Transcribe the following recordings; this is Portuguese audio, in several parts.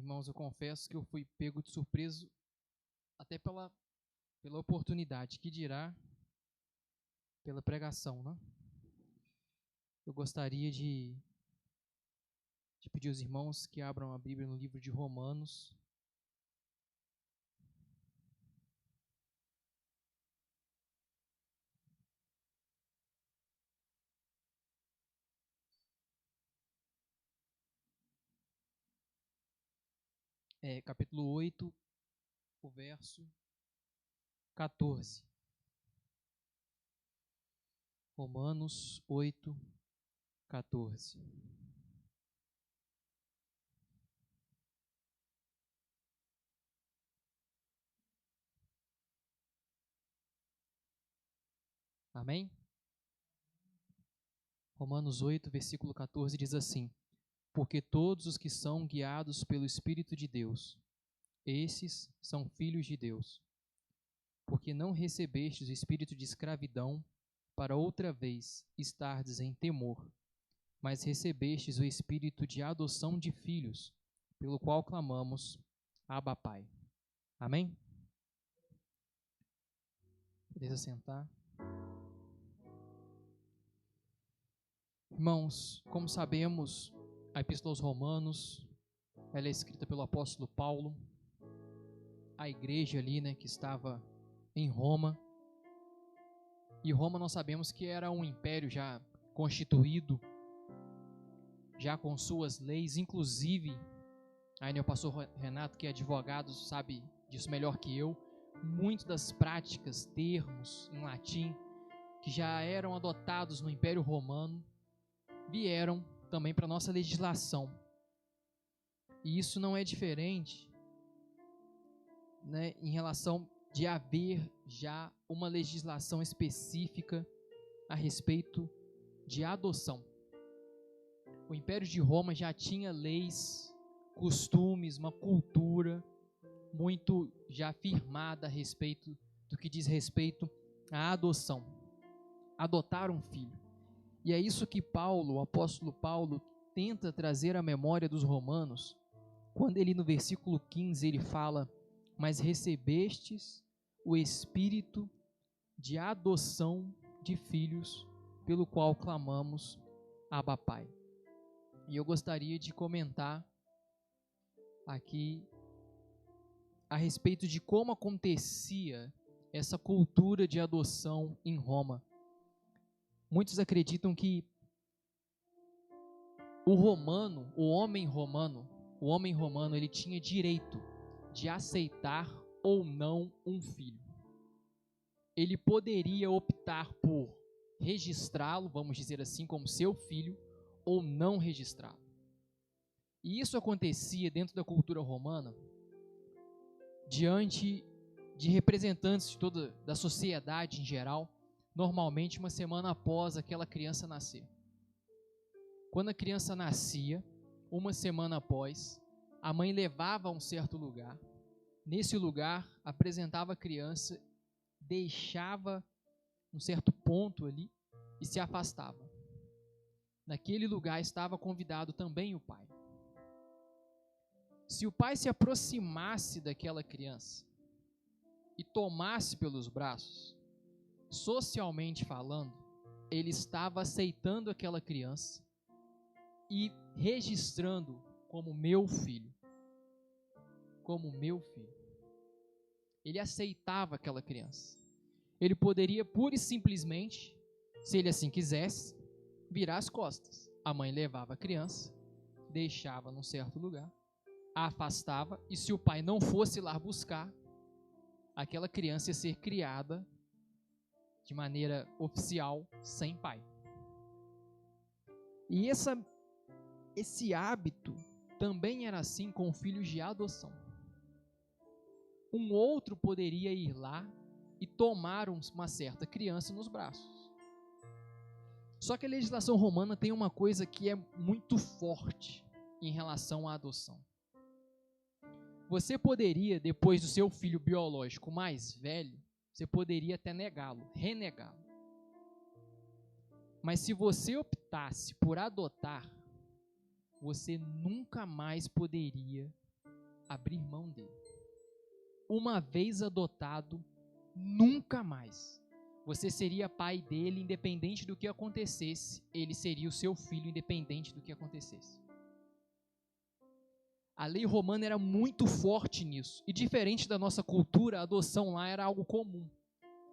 Irmãos, eu confesso que eu fui pego de surpresa até pela oportunidade, que dirá pela pregação, né? Eu gostaria de pedir aos irmãos que abram a Bíblia no livro de Romanos. Capítulo 8, o verso 14. Romanos 8, 14. Amém? Romanos 8, versículo 14 diz assim: Porque todos os que são guiados pelo Espírito de Deus, esses são filhos de Deus. Porque não recebestes o espírito de escravidão para outra vez estardes em temor, mas recebestes o espírito de adoção de filhos, pelo qual clamamos, Abba, Pai. Amém? Podeis sentar. Irmãos, como sabemos, a Epístola aos Romanos, ela é escrita pelo apóstolo Paulo, a igreja ali, que estava em Roma. E Roma nós sabemos que era um império já constituído, já com suas leis, inclusive, aí o pastor Renato, que é advogado, sabe disso melhor que eu, muitas das práticas, termos em latim, que já eram adotados no Império Romano, vieram também para a nossa legislação. E isso não é diferente, em relação de haver já uma legislação específica a respeito de adoção. O Império de Roma já tinha leis, costumes, uma cultura muito já firmada a respeito do que diz respeito à adoção. Adotar um filho. E é isso que Paulo, o apóstolo Paulo, tenta trazer à memória dos romanos, quando ele no versículo 15 ele fala: mas recebestes o espírito de adoção de filhos, pelo qual clamamos, Abba, Pai. E eu gostaria de comentar aqui a respeito de como acontecia essa cultura de adoção em Roma. Muitos acreditam que o homem romano, ele tinha direito de aceitar ou não um filho. Ele poderia optar por registrá-lo, vamos dizer assim, como seu filho, ou não registrá-lo. E isso acontecia dentro da cultura romana, diante de representantes de toda da sociedade em geral, normalmente uma semana após aquela criança nascer. Quando a criança nascia, uma semana após, a mãe levava a um certo lugar. Nesse lugar, apresentava a criança, deixava um certo ponto ali e se afastava. Naquele lugar estava convidado também o pai. Se o pai se aproximasse daquela criança e tomasse pelos braços, socialmente falando, ele estava aceitando aquela criança e registrando como meu filho. Como meu filho. Ele aceitava aquela criança. Ele poderia pura e simplesmente, se ele assim quisesse, virar as costas. A mãe levava a criança, deixava num certo lugar, a afastava, e se o pai não fosse lá buscar, aquela criança ia ser criada de maneira oficial, sem pai. E esse hábito também era assim com filhos de adoção. Um outro poderia ir lá e tomar uma certa criança nos braços. Só que a legislação romana tem uma coisa que é muito forte em relação à adoção. Você poderia, depois do seu filho biológico mais velho, você poderia até negá-lo, renegá-lo. Mas se você optasse por adotar, você nunca mais poderia abrir mão dele. Uma vez adotado, nunca mais. Você seria pai dele, independente do que acontecesse. Ele seria o seu filho, independente do que acontecesse. A lei romana era muito forte nisso. E diferente da nossa cultura, a adoção lá era algo comum.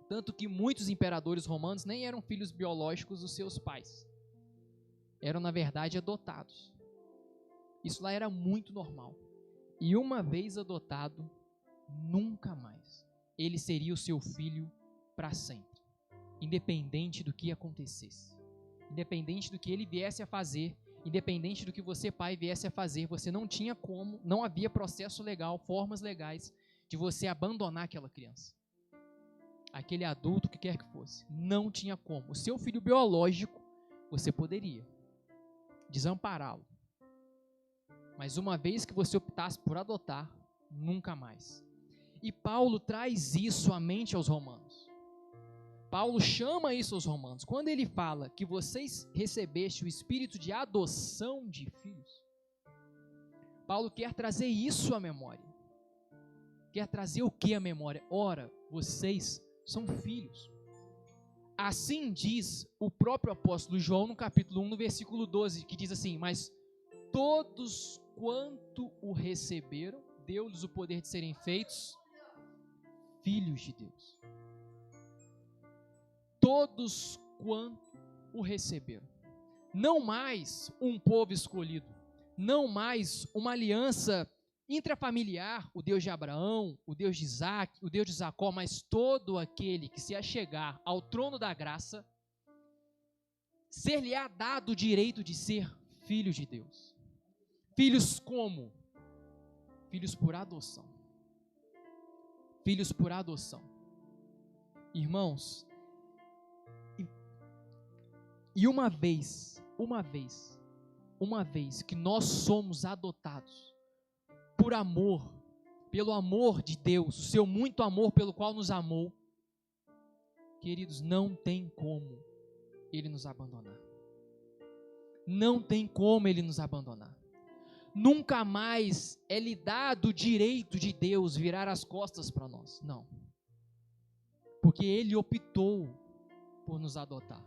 Tanto que muitos imperadores romanos nem eram filhos biológicos dos seus pais. Eram, na verdade, adotados. Isso lá era muito normal. E uma vez adotado, nunca mais. Ele seria o seu filho para sempre. Independente do que acontecesse. Independente do que ele viesse a fazer. Independente do que você, pai, viesse a fazer. Você não tinha como, não havia processo legal, formas legais de você abandonar aquela criança. Aquele adulto, o que quer que fosse. Não tinha como. O seu filho biológico, você poderia desampará-lo. Mas uma vez que você optasse por adotar, nunca mais. E Paulo traz isso à mente aos romanos. Paulo chama isso aos romanos. Quando ele fala que vocês recebeste o espírito de adoção de filhos, Paulo quer trazer isso à memória. Quer trazer o que à memória? Ora, vocês são filhos. Assim diz o próprio apóstolo João no capítulo 1, no versículo 12, que diz assim: mas todos quanto o receberam, deu-lhes o poder de serem feitos filhos de Deus. Todos quanto o receberam. Não mais um povo escolhido, não mais uma aliança intrafamiliar, o Deus de Abraão, o Deus de Isaac, o Deus de Jacó, mas todo aquele que se achegar ao trono da graça, ser-lhe-á dado o direito de ser filho de Deus. Filhos como? Filhos por adoção. Filhos por adoção. Irmãos, e uma vez que nós somos adotados por amor, pelo amor de Deus, o seu muito amor pelo qual nos amou, queridos, não tem como Ele nos abandonar. Não tem como Ele nos abandonar. Nunca mais é lhe dado o direito de Deus virar as costas para nós. Não. Porque Ele optou por nos adotar.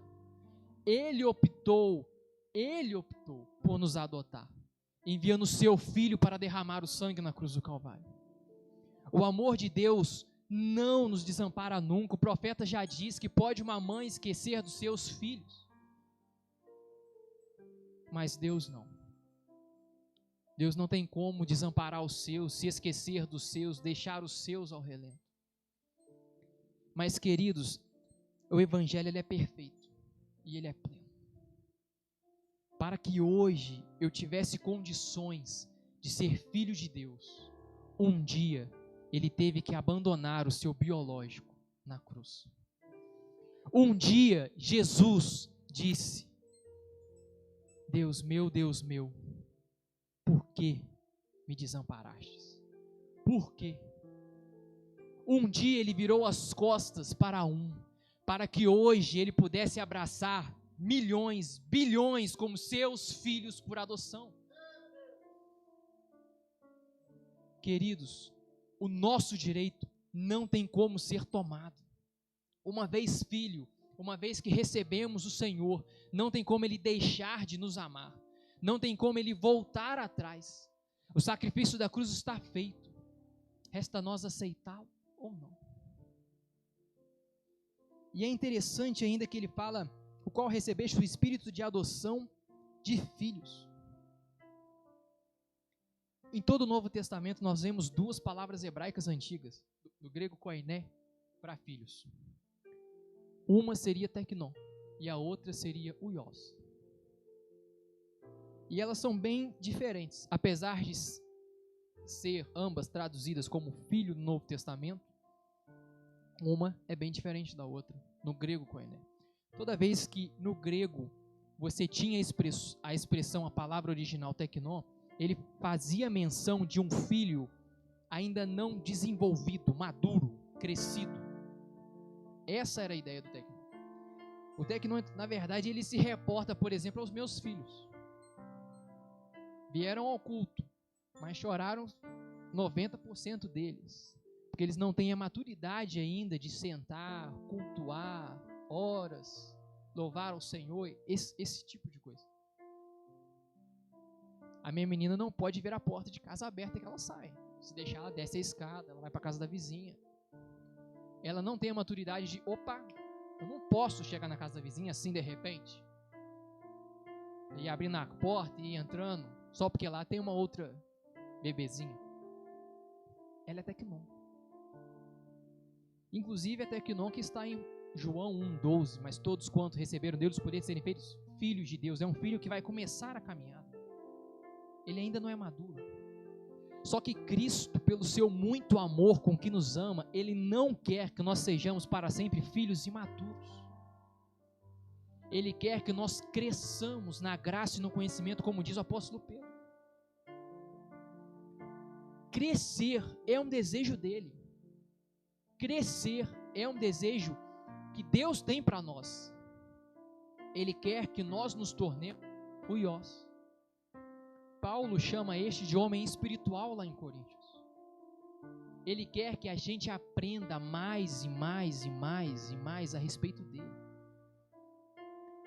Ele optou por nos adotar, enviando o seu Filho para derramar o sangue na cruz do Calvário. O amor de Deus não nos desampara nunca. O profeta já diz que pode uma mãe esquecer dos seus filhos, mas Deus não. Deus não tem como desamparar os seus, se esquecer dos seus, deixar os seus ao relento. Mas, queridos, o Evangelho ele é perfeito e ele é pleno. Para que hoje eu tivesse condições de ser filho de Deus, um dia Ele teve que abandonar o seu biológico na cruz. Um dia Jesus disse: Deus meu, por que me desamparastes? Por quê? Um dia Ele virou as costas para que hoje Ele pudesse abraçar milhões, bilhões como seus filhos por adoção. Queridos, o nosso direito não tem como ser tomado. Uma vez filho, uma vez que recebemos o Senhor, não tem como Ele deixar de nos amar. Não tem como Ele voltar atrás. O sacrifício da cruz está feito. Resta a nós aceitá-lo ou não. E é interessante ainda que ele fala: o qual recebeste o espírito de adoção de filhos. Em todo o Novo Testamento nós vemos duas palavras hebraicas antigas, do grego koiné, para filhos. Uma seria teknon e a outra seria uios. E elas são bem diferentes, apesar de ser ambas traduzidas como filho no Novo Testamento. Uma é bem diferente da outra, no grego koiné. Toda vez que no grego você tinha a expressão, a palavra original teknon, ele fazia menção de um filho ainda não desenvolvido, maduro, crescido. Essa era a ideia do teknon. O teknon, na verdade, ele se reporta, por exemplo, aos meus filhos. Vieram ao culto, mas choraram 90% deles. Porque eles não têm a maturidade ainda de sentar, cultuar, horas, louvar ao Senhor, esse tipo de coisa. A minha menina não pode ver a porta de casa aberta que ela sai. Se deixar, ela desce a escada, ela vai para a casa da vizinha. Ela não tem a maturidade de, opa, eu não posso chegar na casa da vizinha assim de repente. E abrindo a porta e entrando, só porque lá tem uma outra bebezinha. Ela é tecnon. Inclusive é tecnon que está em João 1,12. Mas todos quanto receberam Deus, poder serem feitos filhos de Deus. É um filho que vai começar a caminhada. Ele ainda não é maduro. Só que Cristo, pelo seu muito amor com que nos ama, Ele não quer que nós sejamos para sempre filhos imaturos. Ele quer que nós cresçamos na graça e no conhecimento, como diz o apóstolo Pedro. Crescer é um desejo dele. Crescer é um desejo que Deus tem para nós. Ele quer que nós nos tornemos uiós. Paulo chama este de homem espiritual lá em Coríntios. Ele quer que a gente aprenda mais e mais e mais e mais a respeito dele.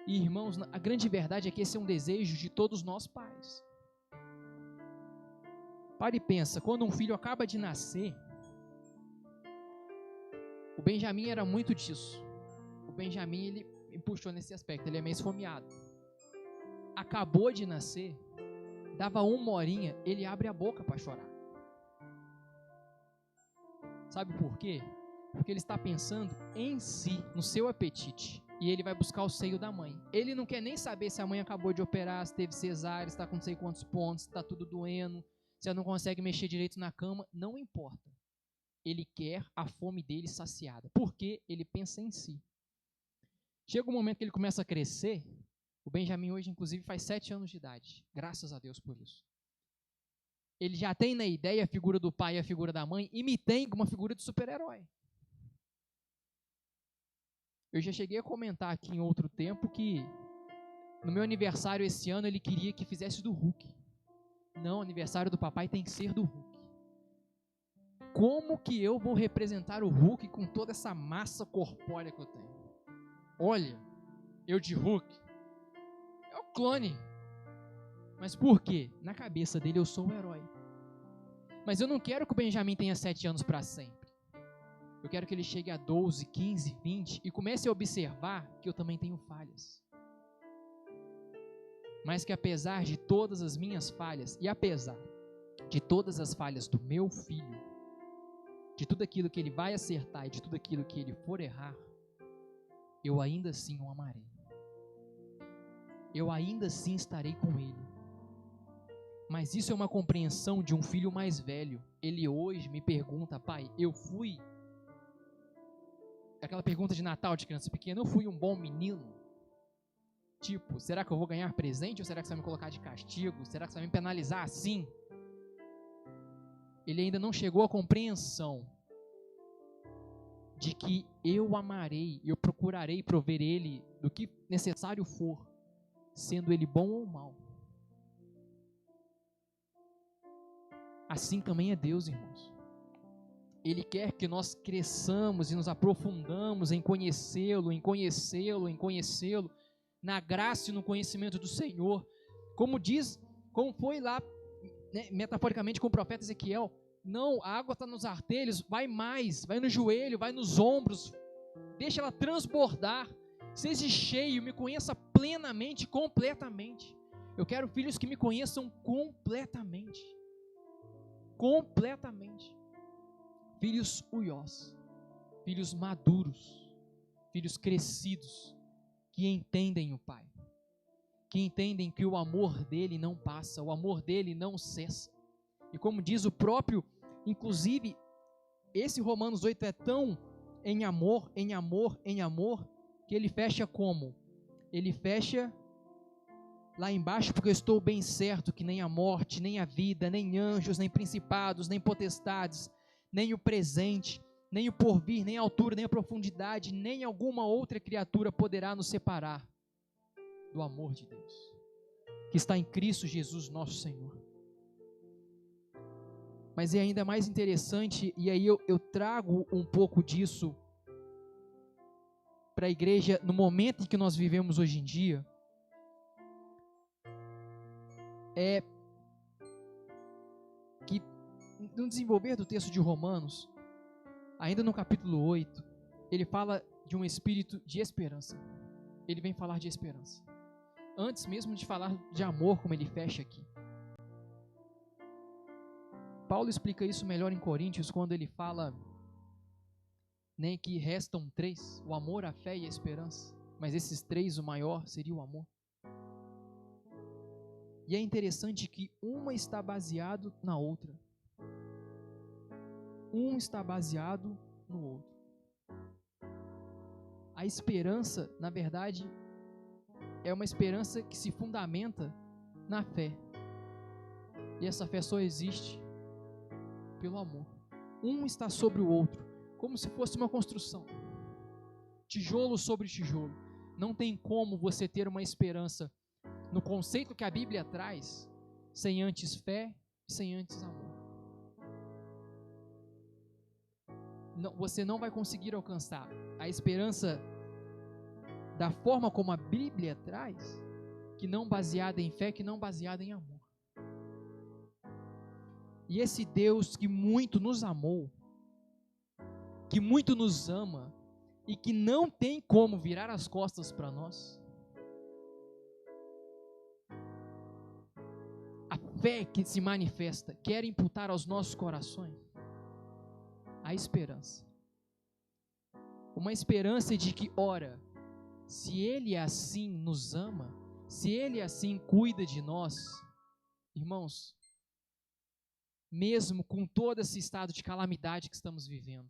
E irmãos, a grande verdade é que esse é um desejo de todos nós pais. Pare e pensa, quando um filho acaba de nascer, o Benjamin era muito disso. O Benjamin, ele me puxou nesse aspecto, ele é meio esfomeado. Acabou de nascer, dava uma horinha, ele abre a boca para chorar. Sabe por quê? Porque ele está pensando em si, no seu apetite. E ele vai buscar o seio da mãe. Ele não quer nem saber se a mãe acabou de operar, se teve cesárea, se está com não sei quantos pontos, se está tudo doendo, se ela não consegue mexer direito na cama. Não importa. Ele quer a fome dele saciada. Porque ele pensa em si. Chega um momento que ele começa a crescer. O Benjamin hoje, inclusive, faz 7 anos de idade. Graças a Deus por isso. Ele já tem na ideia a figura do pai e a figura da mãe, e me tem como uma figura de super-herói. Eu já cheguei a comentar aqui em outro tempo que no meu aniversário esse ano ele queria que fizesse do Hulk. Não, o aniversário do papai tem que ser do Hulk. Como que eu vou representar o Hulk com toda essa massa corpórea que eu tenho? Olha, eu de Hulk. É o clone. Mas por quê? Na cabeça dele eu sou o herói. Mas eu não quero que o Benjamin tenha 7 anos para sempre. Eu quero que ele chegue a 12, 15, 20 e comece a observar que eu também tenho falhas. Mas que apesar de todas as minhas falhas e apesar de todas as falhas do meu filho, de tudo aquilo que ele vai acertar e de tudo aquilo que ele for errar, eu ainda assim o amarei. Eu ainda assim estarei com ele. Mas isso é uma compreensão de um filho mais velho. Ele hoje me pergunta: pai, eu fui... Aquela pergunta de Natal de criança pequena, eu fui um bom menino? Tipo, será que eu vou ganhar presente ou será que você vai me colocar de castigo? Será que você vai me penalizar assim? Ele ainda não chegou à compreensão de que eu amarei, eu procurarei prover ele do que necessário for, sendo ele bom ou mal. Assim também é Deus, irmãos. Ele quer que nós cresçamos e nos aprofundamos em conhecê-lo, em conhecê-lo, em conhecê-lo, na graça e no conhecimento do Senhor. Como diz, como foi lá, né, metaforicamente com o profeta Ezequiel, não, a água está nos artelhos, vai mais, vai no joelho, vai nos ombros, deixa ela transbordar, seja cheio, me conheça plenamente, completamente. Eu quero filhos que me conheçam completamente. Completamente. Filhos uiós, filhos maduros, filhos crescidos, que entendem o Pai, que entendem que o amor dele não passa, o amor dele não cessa. E como diz o próprio, inclusive, esse Romanos 8 é tão em amor, em amor, em amor, que ele fecha como? Ele fecha lá embaixo, porque eu estou bem certo que nem a morte, nem a vida, nem anjos, nem principados, nem potestades, nem o presente, nem o porvir, nem a altura, nem a profundidade, nem alguma outra criatura poderá nos separar do amor de Deus, que está em Cristo Jesus nosso Senhor. Mas é ainda mais interessante, e aí eu trago um pouco disso para a igreja no momento em que nós vivemos hoje em dia, é que no desenvolver do texto de Romanos, ainda no capítulo 8, ele fala de um espírito de esperança. Ele vem falar de esperança. Antes mesmo de falar de amor, como ele fecha aqui. Paulo explica isso melhor em Coríntios, quando ele fala nem que restam 3, o amor, a fé e a esperança. Mas esses 3, o maior seria o amor. E é interessante que uma está baseado na outra. Um está baseado no outro. A esperança, na verdade, é uma esperança que se fundamenta na fé. E essa fé só existe pelo amor. Um está sobre o outro, como se fosse uma construção. Tijolo sobre tijolo. Não tem como você ter uma esperança no conceito que a Bíblia traz, sem antes fé e sem antes amor. Não, você não vai conseguir alcançar a esperança da forma como a Bíblia traz, que não baseada em fé, que não baseada em amor. E esse Deus que muito nos amou, que muito nos ama e que não tem como virar as costas para nós, a fé que se manifesta quer imputar aos nossos corações a esperança. Uma esperança de que, ora, se Ele assim nos ama, se Ele assim cuida de nós, irmãos, mesmo com todo esse estado de calamidade que estamos vivendo,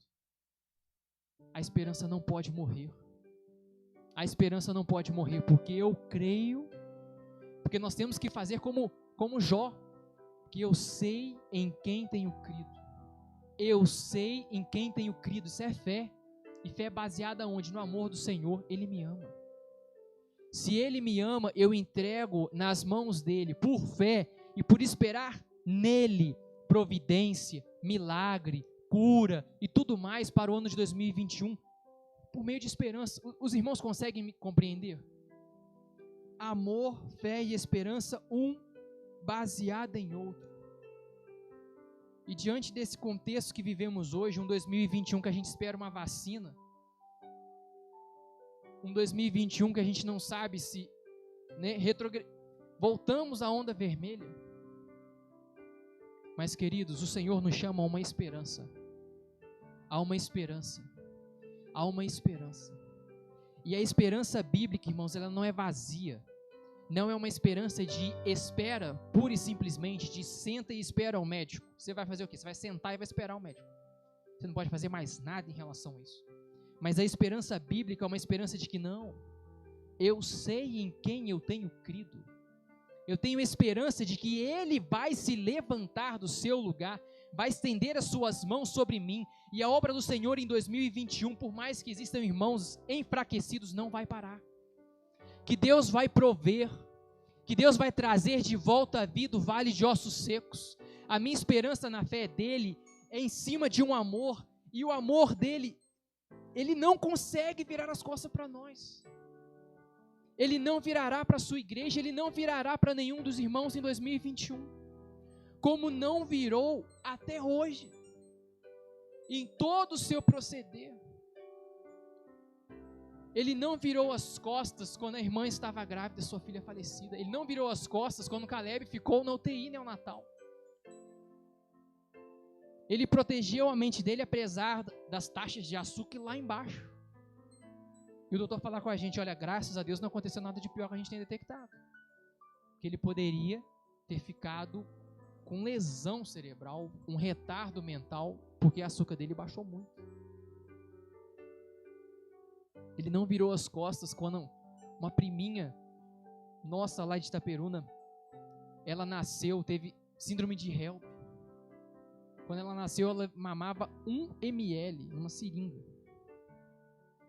a esperança não pode morrer. A esperança não pode morrer, porque eu creio, porque nós temos que fazer como Jó, que eu sei em quem tenho crido. Eu sei em quem tenho crido, isso é fé. E fé é baseada onde? No amor do Senhor. Ele me ama. Se Ele me ama, eu entrego nas mãos dEle, por fé e por esperar nele providência, milagre, cura e tudo mais para o ano de 2021, por meio de esperança. Os irmãos conseguem me compreender? Amor, fé e esperança, um baseado em outro. E diante desse contexto que vivemos hoje, um 2021 que a gente espera uma vacina, um 2021 que a gente não sabe se voltamos à onda vermelha. Mas, queridos, o Senhor nos chama a uma esperança. Há uma esperança. Há uma esperança. E a esperança bíblica, irmãos, ela não é vazia. Não é uma esperança de espera, pura e simplesmente, de senta e espera o médico. Você vai fazer o quê? Você vai sentar e vai esperar o médico. Você não pode fazer mais nada em relação a isso. Mas a esperança bíblica é uma esperança de que não. Eu sei em quem eu tenho crido. Eu tenho esperança de que Ele vai se levantar do seu lugar, vai estender as suas mãos sobre mim, e a obra do Senhor em 2021, por mais que existam irmãos enfraquecidos, não vai parar. Que Deus vai prover, que Deus vai trazer de volta à vida o vale de ossos secos. A minha esperança na fé dEle é em cima de um amor, e o amor dEle, Ele não consegue virar as costas para nós. Ele não virará para a sua igreja, Ele não virará para nenhum dos irmãos em 2021, como não virou até hoje, em todo o seu proceder. Ele não virou as costas quando a irmã estava grávida, sua filha falecida. Ele não virou as costas quando Caleb ficou na UTI neonatal. Ele protegeu a mente dele apesar das taxas de açúcar lá embaixo. E o doutor falar com a gente, olha, graças a Deus não aconteceu nada de pior que a gente tem detectado. Que ele poderia ter ficado com lesão cerebral, um retardo mental, porque o açúcar dele baixou muito. Ele não virou as costas quando uma priminha nossa lá de Itaperuna, ela nasceu, teve síndrome de HELP. Quando ela nasceu, ela mamava 1 ml numa seringa.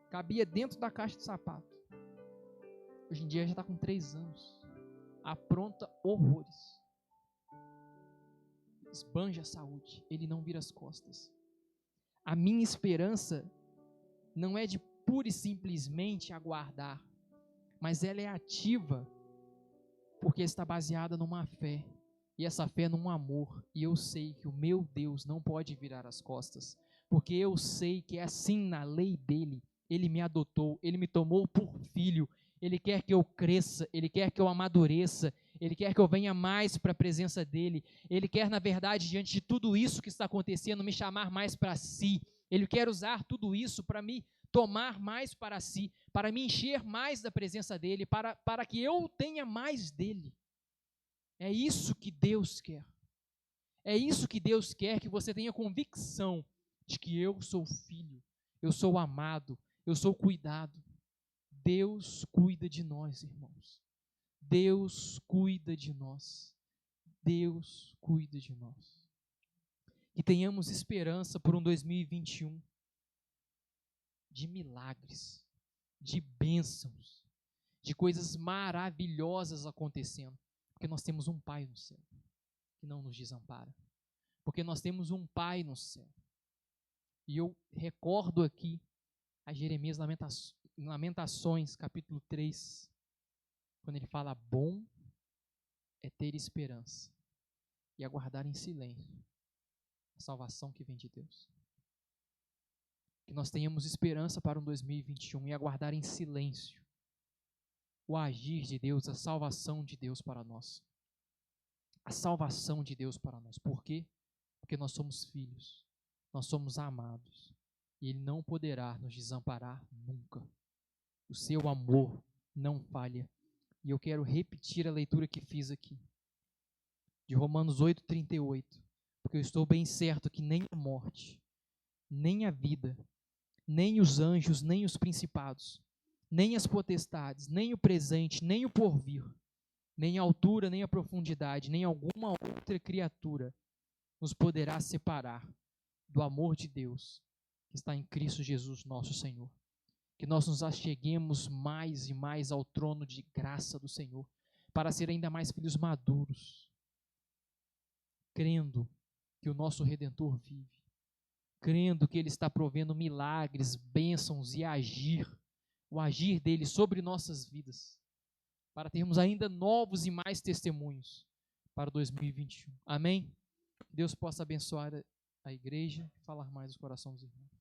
Cabia dentro da caixa de sapato. Hoje em dia já está com 3 anos. Apronta horrores. esbanja a saúde, Ele não vira as costas. A minha esperança não é de pura e simplesmente aguardar, mas ela é ativa, porque está baseada numa fé, e essa fé num amor, e eu sei que o meu Deus não pode virar as costas, porque eu sei que é assim na lei dele. Ele me adotou, Ele me tomou por filho, Ele quer que eu cresça, Ele quer que eu amadureça, Ele quer que eu venha mais para a presença dEle, Ele quer, na verdade, diante de tudo isso que está acontecendo, me chamar mais para si, Ele quer usar tudo isso para me tomar mais para si, para me encher mais da presença dEle, para que eu tenha mais dEle. É isso que Deus quer. É isso que Deus quer, que você tenha convicção de que eu sou filho, eu sou amado, eu sou cuidado. Deus cuida de nós, irmãos. Deus cuida de nós. Deus cuida de nós. Que tenhamos esperança por um 2021 de milagres, de bênçãos, de coisas maravilhosas acontecendo, porque nós temos um Pai no céu que não nos desampara, porque nós temos um Pai no céu. E eu recordo aqui a Jeremias Lamentações, capítulo 3, quando ele fala: bom é ter esperança e aguardar em silêncio a salvação que vem de Deus. Que nós tenhamos esperança para um 2021 e aguardar em silêncio o agir de Deus, a salvação de Deus para nós. A salvação de Deus para nós. Por quê? Porque nós somos filhos, nós somos amados, e Ele não poderá nos desamparar nunca. O seu amor não falha. E eu quero repetir a leitura que fiz aqui, de Romanos 8:38, porque eu estou bem certo que nem a morte, nem a vida, nem os anjos, nem os principados, nem as potestades, nem o presente, nem o porvir, nem a altura, nem a profundidade, nem alguma outra criatura nos poderá separar do amor de Deus que está em Cristo Jesus, nosso Senhor. Que nós nos acheguemos mais e mais ao trono de graça do Senhor, para ser ainda mais filhos maduros, crendo que o nosso Redentor vive, crendo que Ele está provendo milagres, bênçãos e o agir dEle sobre nossas vidas, para termos ainda novos e mais testemunhos para 2021. Amém? Que Deus possa abençoar a igreja e falar mais no coração dos irmãos.